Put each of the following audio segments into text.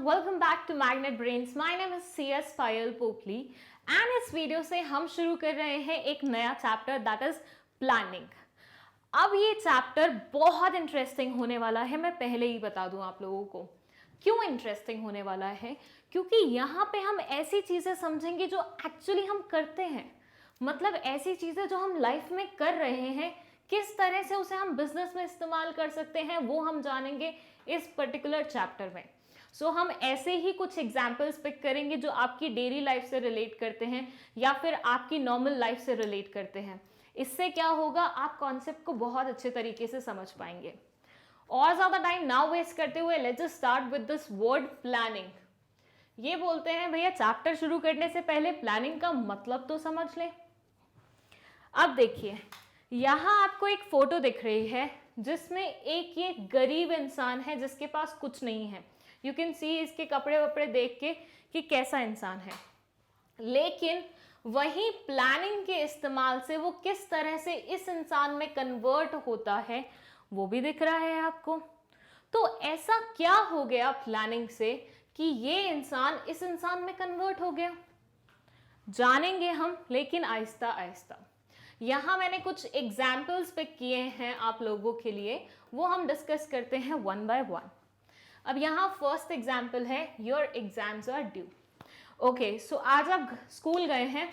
welcome back to Magnet Brains. My name is CS Payal Popli and इस video से हम शुरू कर रहे हैं एक नया चैप्टर दैट इज प्लानिंग। अब ये चैप्टर बहुत इंटरेस्टिंग होने वाला है, मैं पहले ही बता दूं आप लोगों को। क्यों इंटरेस्टिंग होने वाला है? क्योंकि यहाँ पे हम ऐसी चीजें समझेंगे जो एक्चुअली हम करते हैं, मतलब ऐसी चीजें जो हम लाइफ में कर रहे हैं, किस तरह से उसे हम बिजनेस में इस्तेमाल कर सकते हैं वो हम जानेंगे इस पर्टिकुलर चैप्टर में। सो हम ऐसे ही कुछ एग्जाम्पल्स पिक करेंगे जो आपकी डेली लाइफ से रिलेट करते हैं या फिर आपकी नॉर्मल लाइफ से रिलेट करते हैं। इससे क्या होगा, आप कॉन्सेप्ट को बहुत अच्छे तरीके से समझ पाएंगे। और ज्यादा टाइम ना वेस्ट करते हुए let's just start with this word planning. ये बोलते हैं भैया चैप्टर शुरू करने से पहले प्लानिंग का मतलब तो समझ लें। अब देखिए यहाँ आपको एक फोटो दिख रही है जिसमें एक ये गरीब इंसान है जिसके पास कुछ नहीं है। यू कैन सी इसके कपड़े वपड़े देख के कि कैसा इंसान है, लेकिन वही प्लानिंग के इस्तेमाल से वो किस तरह से इस इंसान में कन्वर्ट होता है वो भी दिख रहा है आपको। तो ऐसा क्या हो गया प्लानिंग से कि ये इंसान इस इंसान में कन्वर्ट हो गया, जानेंगे हम, लेकिन आहिस्ता आहिस्ता। यहाँ मैंने कुछ एग्जाम्पल्स पिक किए हैं आप लोगों के लिए, वो हम डिस्कस करते हैं वन बाय वन। अब यहाँ फर्स्ट एग्जाम्पल है your exams are due. Okay, so आज आप स्कूल गए हैं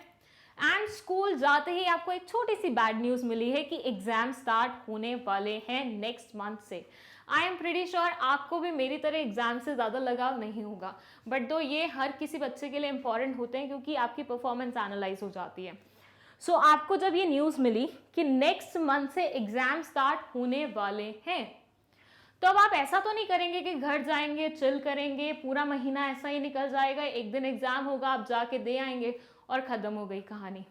एंड स्कूल जाते ही आपको एक छोटी सी बैड न्यूज़ मिली है कि एग्जाम स्टार्ट होने वाले हैं नेक्स्ट मंथ से। आई एम प्रीटी श्योर आपको भी मेरी तरह एग्जाम से ज़्यादा लगाव नहीं होगा, बट दो ये हर किसी बच्चे के लिए इंपॉर्टेंट होते हैं क्योंकि आपकी परफॉर्मेंस एनालाइज हो जाती है। सो आपको जब ये न्यूज़ मिली कि नेक्स्ट मंथ से एग्जाम स्टार्ट होने वाले हैं, तो अब आप ऐसा तो नहीं करेंगे कि घर जाएंगे चिल करेंगे, पूरा महीना ऐसा ही निकल जाएगा, एक दिन एग्जाम होगा आप जाके दे आएंगे और खत्म हो गई कहानी।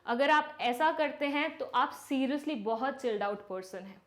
अगर आप ऐसा करते हैं तो आप सीरियसली बहुत चिल्ड आउट पर्सन हैं।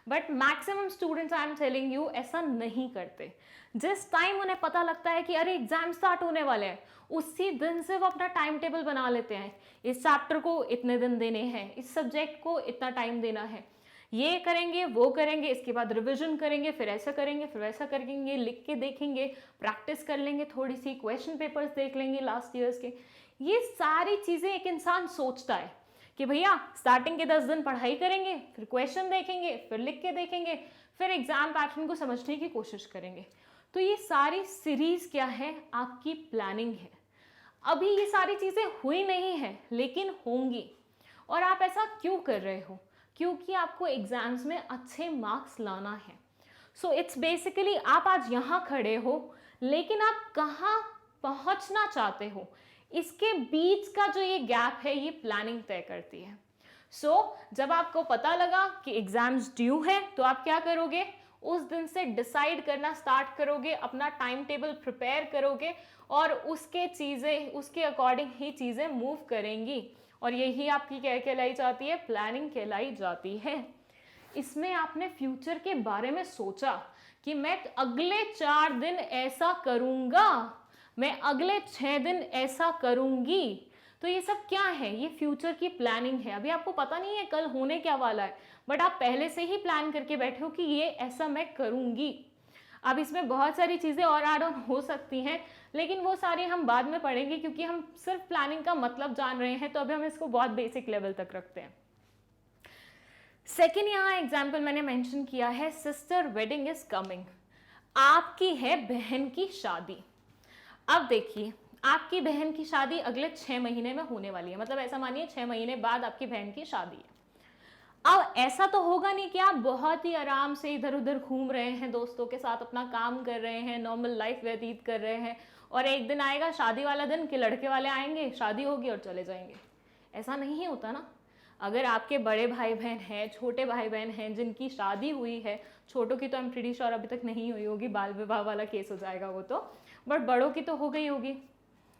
But maximum students I am telling you ऐसा नहीं करते। जिस टाइम उन्हें पता लगता है कि अरे एग्जाम स्टार्ट होने वाले हैं, उसी दिन से वो अपना टाइम टेबल बना लेते हैं। इस चैप्टर को इतने दिन देने हैं, इस सब्जेक्ट को इतना टाइम देना है, ये करेंगे वो करेंगे, इसके बाद रिवीजन करेंगे, फिर ऐसा करेंगे फिर वैसा करेंगे, लिख के देखेंगे, प्रैक्टिस कर लेंगे, थोड़ी सी क्वेश्चन पेपर्स देख लेंगे लास्ट ईयर्स के। ये सारी चीज़ें एक इंसान सोचता है कि भैया स्टार्टिंग के 10 दिन पढ़ाई करेंगे, फिर क्वेश्चन देखेंगे, फिर लिख के देखेंगे, फिर एग्जाम पैटर्न को समझने की कोशिश करेंगे। तो ये सारी सीरीज क्या है, आपकी प्लानिंग है। अभी ये सारी चीज़ें हुई नहीं है लेकिन होंगी। और आप ऐसा क्यों कर रहे हो? क्योंकि आपको एग्जाम्स में अच्छे मार्क्स लाना है। सो इट्स बेसिकली आप आज यहाँ खड़े हो लेकिन आप कहाँ पहुँचना चाहते हो, इसके बीच का जो ये गैप है ये प्लानिंग तय करती है। सो जब आपको पता लगा कि एग्जाम्स ड्यू है तो आप क्या करोगे, उस दिन से डिसाइड करना स्टार्ट करोगे, अपना टाइम टेबल प्रिपेयर करोगे और उसके अकॉर्डिंग ही चीज़ें मूव करेंगी। और यही आपकी क्या कहलाई जाती है, प्लानिंग कहलाई जाती है। इसमें आपने फ्यूचर के बारे में सोचा कि मैं अगले 4 दिन ऐसा करूँगा, मैं अगले 6 दिन ऐसा करूँगी। तो ये सब क्या है, ये फ्यूचर की प्लानिंग है। अभी आपको पता नहीं है कल होने क्या वाला है, बट आप पहले से ही प्लान करके बैठे हो कि ये ऐसा मैं करूँगी। अब इसमें बहुत सारी चीज़ें और ऐड ऑन हो सकती हैं, लेकिन वो सारी हम बाद में पढ़ेंगे क्योंकि हम सिर्फ प्लानिंग का मतलब जान रहे हैं, तो अभी हम इसको बहुत बेसिक लेवल तक रखते हैं। सेकेंड यहाँ एग्जाम्पल मैंने मेंशन किया है, सिस्टर वेडिंग इज कमिंग। आपकी है बहन की शादी। अब देखिए आपकी बहन की शादी अगले 6 महीने में होने वाली है, मतलब ऐसा मानिए 6 महीने बाद आपकी बहन की शादी है। अब ऐसा तो होगा नहीं कि आप बहुत ही आराम से इधर उधर घूम रहे हैं, दोस्तों के साथ अपना काम कर रहे हैं, नॉर्मल लाइफ व्यतीत कर रहे हैं और एक दिन आएगा शादी वाला दिन कि लड़के वाले आएंगे, शादी होगी और चले जाएंगे। ऐसा नहीं होता ना। अगर आपके बड़े भाई बहन हैं, छोटे भाई बहन हैं जिनकी शादी हुई है, छोटों की तो आई एम प्रीटी श्योर अभी तक नहीं हुई होगी, बाल विवाह वाला केस हो जाएगा वो तो, बट बड़ों की तो हो गई होगी,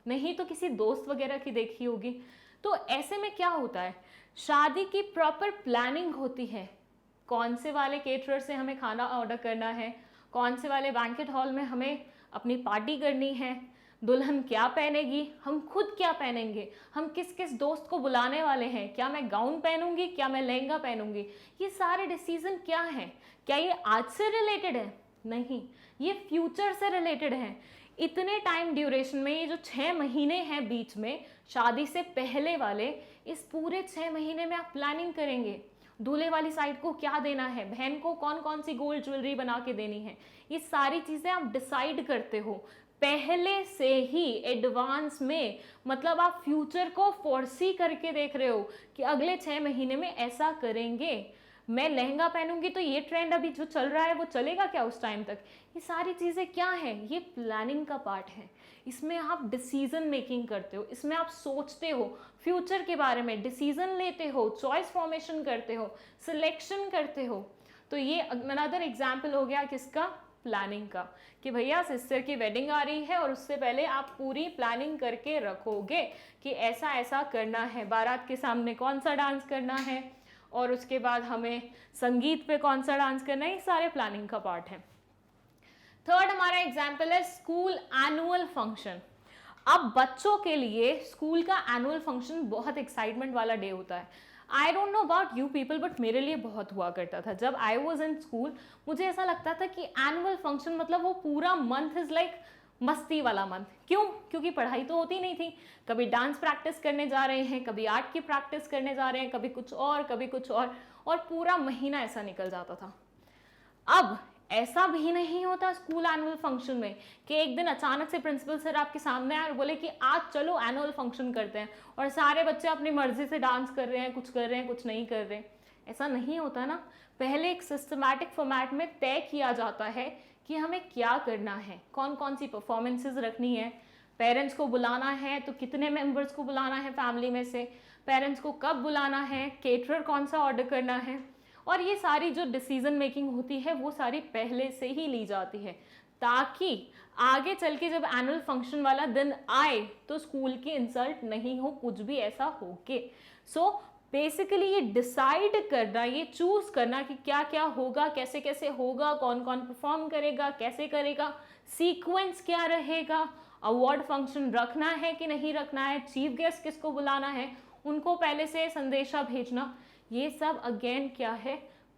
नहीं तो किसी दोस्त वगैरह की देखी होगी। तो ऐसे में क्या होता है, शादी की प्रॉपर प्लानिंग होती है। कौन से वाले केटरर से हमें खाना ऑर्डर करना है, कौन से वाले बैंकेट हॉल में हमें अपनी पार्टी करनी है, दुल्हन क्या पहनेगी, हम खुद क्या पहनेंगे, हम किस किस दोस्त को बुलाने वाले हैं, क्या मैं गाउन पहनूंगी, क्या मैं लहंगा पहनूंगी, ये सारे डिसीजन क्या हैं, क्या ये आज से रिलेटेड है? नहीं, ये फ्यूचर से रिलेटेड है। इतने टाइम ड्यूरेशन में, ये जो 6 महीने हैं बीच में शादी से पहले वाले, इस पूरे 6 महीने में आप प्लानिंग करेंगे दूल्हे वाली साइड को क्या देना है, बहन को कौन कौन सी गोल्ड ज्वेलरी बना के देनी है, ये सारी चीज़ें आप डिसाइड करते हो पहले से ही एडवांस में। मतलब आप फ्यूचर को फोरसी करके देख रहे हो कि अगले 6 महीने में ऐसा करेंगे, मैं लहंगा पहनूंगी तो ये ट्रेंड अभी जो चल रहा है वो चलेगा क्या उस टाइम तक। ये सारी चीज़ें क्या है, ये प्लानिंग का पार्ट है। इसमें आप डिसीजन मेकिंग करते हो, इसमें आप सोचते हो फ्यूचर के बारे में, डिसीजन लेते हो, चॉइस फॉर्मेशन करते हो, सिलेक्शन करते हो। तो ये अनदर एग्जाम्पल हो गया किसका, प्लानिंग का, कि भैया सिस्टर की वेडिंग आ रही है और उससे पहले आप पूरी प्लानिंग करके रखोगे कि ऐसा ऐसा करना है, बारात के सामने कौन सा डांस करना है और उसके बाद हमें संगीत पे कौन सा डांस करना है, ये सारे प्लानिंग का पार्ट है। थर्ड हमारा एग्जाम्पल है स्कूल एनुअल फंक्शन। अब बच्चों के लिए स्कूल का एनुअल फंक्शन बहुत एक्साइटमेंट वाला डे होता है। I don't know about you people, but मेरे लिए बहुत हुआ करता था। जब आई वॉज इन स्कूल मुझे ऐसा लगता था कि एनुअल फंक्शन मतलब वो पूरा मंथ इज लाइक मस्ती वाला मंथ। क्यों? क्योंकि पढ़ाई तो होती नहीं थी, कभी डांस प्रैक्टिस करने जा रहे हैं, कभी आर्ट की प्रैक्टिस करने जा रहे हैं, कभी कुछ और कभी कुछ और पूरा महीना ऐसा निकल जाता था। अब ऐसा भी नहीं होता स्कूल एनुअल फंक्शन में कि एक दिन अचानक से प्रिंसिपल सर आपके सामने आए और बोले कि आज चलो एनुअल फंक्शन करते हैं और सारे बच्चे अपनी मर्जी से डांस कर रहे हैं, कुछ कर रहे हैं, कुछ नहीं कर रहे। ऐसा नहीं होता ना। पहले एक सिस्टमैटिक फॉर्मेट में तय किया जाता है कि हमें क्या करना है, कौन कौन सी परफॉर्मेंसेज रखनी है, पेरेंट्स को बुलाना है तो कितने मेंबर्स को बुलाना है फैमिली में से, पेरेंट्स को कब बुलाना है, केटरर कौन सा ऑर्डर करना है, और ये सारी जो डिसीजन मेकिंग होती है वो सारी पहले से ही ली जाती है ताकि आगे चल के जब एनुअल फंक्शन वाला दिन आए तो स्कूल की इंसल्ट नहीं हो, कुछ भी ऐसा हो के। सो बेसिकली ये डिसाइड करना, ये चूज करना कि क्या क्या होगा, कैसे कैसे होगा, कौन कौन परफॉर्म करेगा, कैसे करेगा, सीक्वेंस क्या रहेगा, अवार्ड फंक्शन रखना है कि नहीं रखना है, चीफ गेस्ट किसको बुलाना है, उनको पहले से संदेशा भेजना, ये सब अगेन क्या है,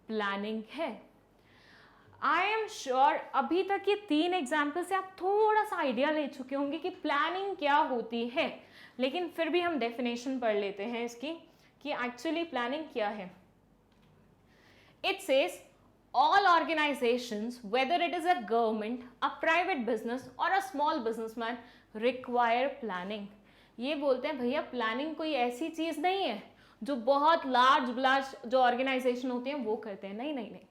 प्लानिंग है। आई एम श्योर अभी तक ये 3 एग्जाम्पल से आप थोड़ा सा आइडिया ले चुके होंगे कि प्लानिंग क्या होती है, लेकिन फिर भी हम डेफिनेशन पढ़ लेते हैं इसकी कि एक्चुअली प्लानिंग क्या है। It says all organizations, whether it is a government, a private business or a small businessman, require planning। ये बोलते हैं भैया प्लानिंग कोई ऐसी चीज नहीं है जो बहुत लार्ज जो ऑर्गेनाइजेशन होते हैं वो करते हैं। नहीं नहीं नहीं,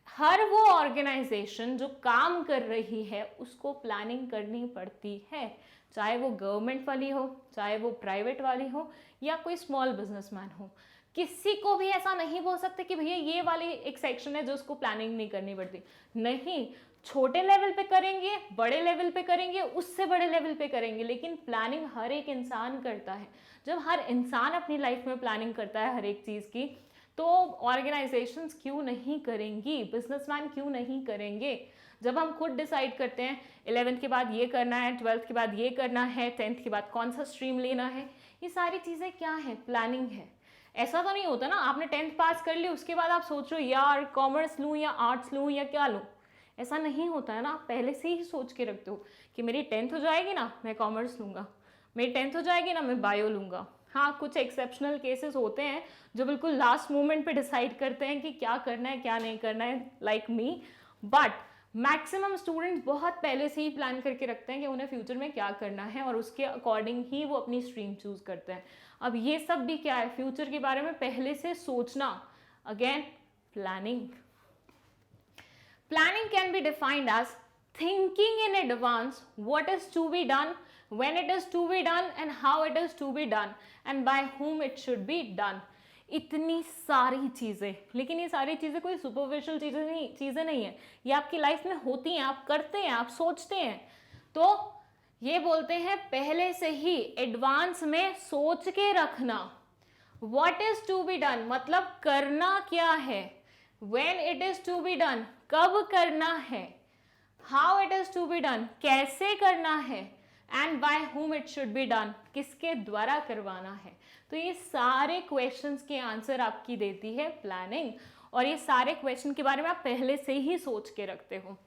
हर वो ऑर्गेनाइजेशन जो काम कर रही है उसको प्लानिंग करनी पड़ती है, चाहे वो गवर्नमेंट वाली हो, चाहे वो प्राइवेट वाली हो, या कोई स्मॉल बिजनेसमैन हो। किसी को भी ऐसा नहीं बोल सकते कि भैया ये वाली एक सेक्शन है जो उसको प्लानिंग नहीं करनी पड़ती। नहीं, छोटे लेवल पे करेंगे, बड़े लेवल पे करेंगे, उससे बड़े लेवल पे करेंगे, लेकिन प्लानिंग हर एक इंसान करता है। जब हर इंसान अपनी लाइफ में प्लानिंग करता है हर एक चीज़ की, तो ऑर्गेनाइजेशंस क्यों नहीं करेंगी, बिजनेसमैन क्यों नहीं करेंगे। जब हम खुद डिसाइड करते हैं 11th के बाद ये करना है, 12th के बाद ये करना है, 10th के बाद कौन सा स्ट्रीम लेना है, ये सारी चीज़ें क्या है, प्लानिंग है। ऐसा तो नहीं होता ना आपने 10th पास कर ली उसके बाद आप सोच रहे हो यार कॉमर्स लूँ या आर्ट्स लूँ या क्या लूँ। ऐसा नहीं होता है ना, आप पहले से ही सोच के रखते हो कि मेरी 10th हो जाएगी ना मैं कॉमर्स लूँगा, मेरी 10th हो जाएगी ना मैं बायो लूँगा। हाँ, कुछ एक्सेप्शनल केसेस होते हैं जो बिल्कुल लास्ट मोमेंट पे डिसाइड करते हैं कि क्या करना है क्या नहीं करना है, like me, but maximum students बहुत पहले से ही प्लान करके रखते हैं कि उन्हें फ्यूचर में क्या करना है और उसके अकॉर्डिंग ही वो अपनी स्ट्रीम चूज करते हैं। अब ये सब भी क्या है, फ्यूचर के बारे में पहले से सोचना, again planning. Planning can be defined as thinking in advance what is to be done, when it is to be done and how it is to be done and by whom it should be done। इतनी सारी चीज़ें, लेकिन ये सारी चीज़ें कोई superficial चीज़ें नहीं है, ये आपकी लाइफ में होती हैं, आप करते हैं, आप सोचते हैं। तो ये बोलते हैं पहले से ही एडवांस में सोच के रखना। What is to be done मतलब करना क्या है, when it is to be done कब करना है, how it is to be done कैसे करना है, and by whom it should be done किसके द्वारा करवाना है। तो ये सारे क्वेश्चंस के आंसर आपकी देती है प्लानिंग। और ये सारे क्वेश्चन के बारे में आप पहले से ही सोच के रखते हो।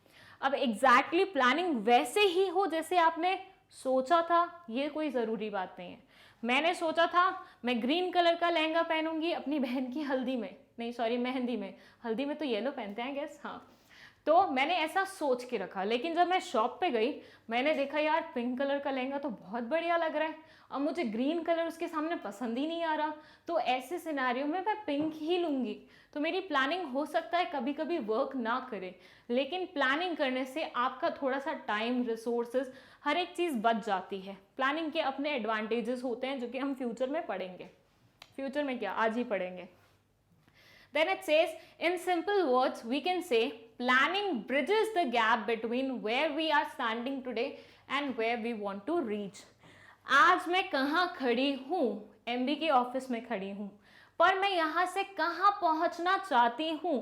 अब एग्जैक्टली प्लानिंग वैसे ही हो जैसे आपने सोचा था, ये कोई ज़रूरी बात नहीं है। मैंने सोचा था मैं ग्रीन कलर का लहंगा पहनूंगी अपनी बहन की हल्दी में, नहीं सॉरी मेहंदी में, हल्दी में तो येलो पहनते हैं गैस, हाँ। तो मैंने ऐसा सोच के रखा, लेकिन जब मैं शॉप पे गई मैंने देखा यार पिंक कलर का लहंगा तो बहुत बढ़िया लग रहा है, अब मुझे ग्रीन कलर उसके सामने पसंद ही नहीं आ रहा, तो ऐसे सिनेरियो में मैं पिंक ही लूँगी। तो मेरी प्लानिंग हो सकता है कभी कभी वर्क ना करे, लेकिन प्लानिंग करने से आपका थोड़ा सा टाइम, रिसोर्सेज, हर एक चीज़ बच जाती है। प्लानिंग के अपने एडवांटेजेस होते हैं जो कि हम फ्यूचर में पढ़ेंगे, फ्यूचर में क्या आज ही पढ़ेंगे। Then it says, in simple words, we can say planning bridges the gap between where we are standing today and where we want to reach. आज मैं कहाँ खड़ी हूँ, MB के ऑफिस में खड़ी हूँ, पर मैं यहाँ से कहाँ पहुँचना चाहती हूँ,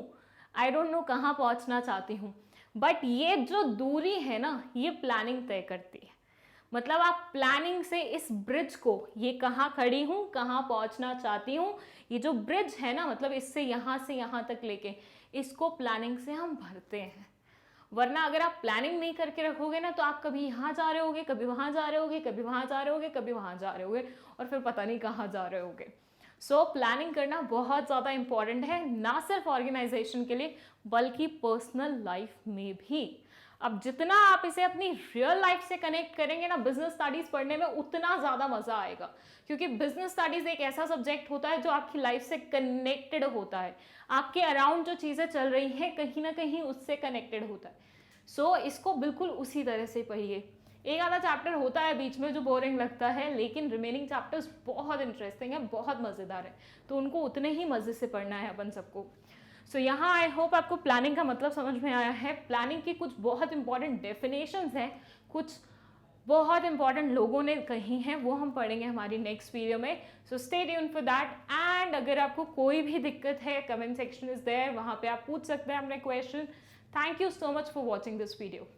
आई डोंट नो कहाँ पहुँचना चाहती हूँ, बट ये जो दूरी है ना, ये प्लानिंग तय करती है। मतलब आप प्लानिंग से इस ब्रिज को, ये कहाँ खड़ी हूँ, कहाँ पहुँचना चाहती हूँ, ये जो ब्रिज है ना, मतलब इससे यहाँ तक लेके, इसको प्लानिंग से हम भरते हैं। वरना अगर आप प्लानिंग नहीं करके रखोगे ना, तो आप कभी यहाँ जा रहे होगे, कभी वहाँ जा रहे होगे, कभी वहाँ जा रहे होगे, कभी वहाँ जा रहे होगे, और फिर पता नहीं कहाँ जा रहे होगे। सो प्लानिंग करना बहुत ज़्यादा इंपॉर्टेंट है, ना सिर्फ ऑर्गेनाइजेशन के लिए बल्कि पर्सनल लाइफ में भी। अब जितना आप इसे अपनी रियल लाइफ से कनेक्ट करेंगे ना बिजनेस स्टडीज पढ़ने में, उतना ज़्यादा मज़ा आएगा, क्योंकि बिजनेस स्टडीज एक ऐसा सब्जेक्ट होता है जो आपकी लाइफ से कनेक्टेड होता है, आपके अराउंड जो चीज़ें चल रही हैं कहीं ना कहीं उससे कनेक्टेड होता है। सो इसको बिल्कुल उसी तरह से पढ़िए। एक आधा चैप्टर होता है बीच में जो बोरिंग लगता है, लेकिन रिमेनिंग चैप्टर्स बहुत इंटरेस्टिंग है, बहुत मज़ेदार है, तो उनको उतने ही मज़े से पढ़ना है अपन सबको। सो यहाँ आई होप आपको प्लानिंग का मतलब समझ में आया है। प्लानिंग की कुछ बहुत इंपॉर्टेंट डेफिनेशंस हैं, कुछ बहुत इंपॉर्टेंट लोगों ने कही हैं, वो हम पढ़ेंगे हमारी नेक्स्ट वीडियो में। So stay tuned for that. And अगर आपको कोई भी दिक्कत है, कमेंट सेक्शन इज देयर, वहाँ पे आप पूछ सकते हैं अपने question. Thank you so much for watching this video.